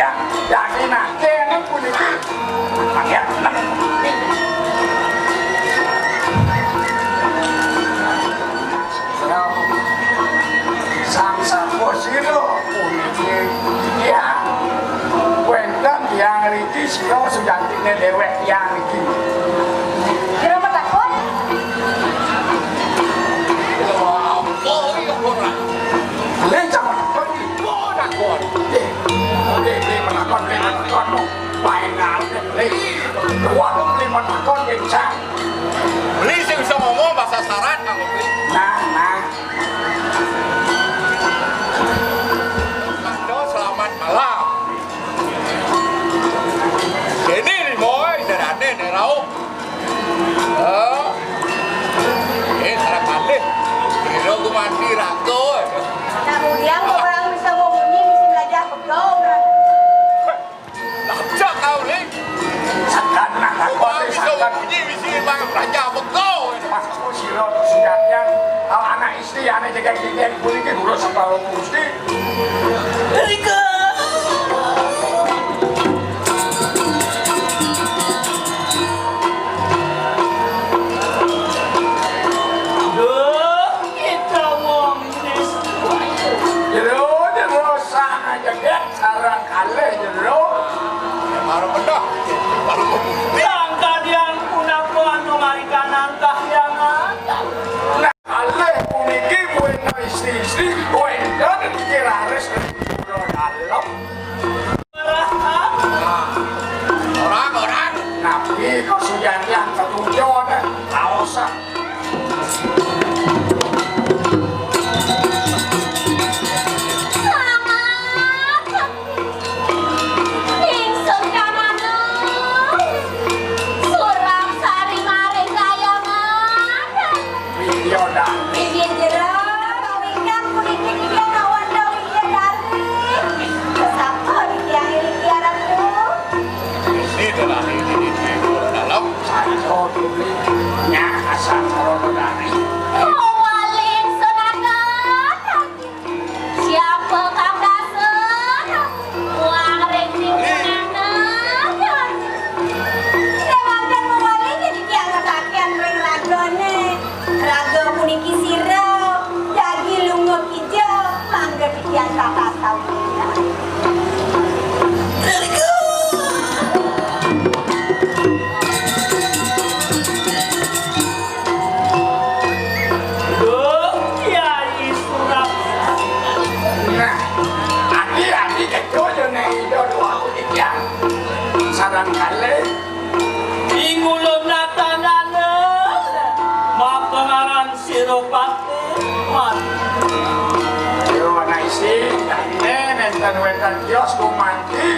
ya jadi nanti ini puniki panggil samsa posiro puniki ya wenten yang riki siro sujantine dewek yang riki kira apa takut? lencang menakon menakon main ngalih waduh beli menakon lencang beli sih bisa ngomong bahasa syarat Kang Upi. nah Mando selamat malam ini nih boy derane nih rau ini sarap balik kira gue mandi rago Kemudian orang bisa ngomongnya bisa belajar betul. Lacak kau nih segan nak takon bisa ngomongnya bisa belajar betul pas aku siro sejatian anak istri anak jaga kita di puniki guru sepuluh gusti Rika. sarang kalih jero baru bedah baru Kalian punapa nomarikan kahyangan. nah kalih puniki buena istri-istri buena dikiraris dalam orang nabi kesucian yang ketujuan kaosan wetan kios kumanti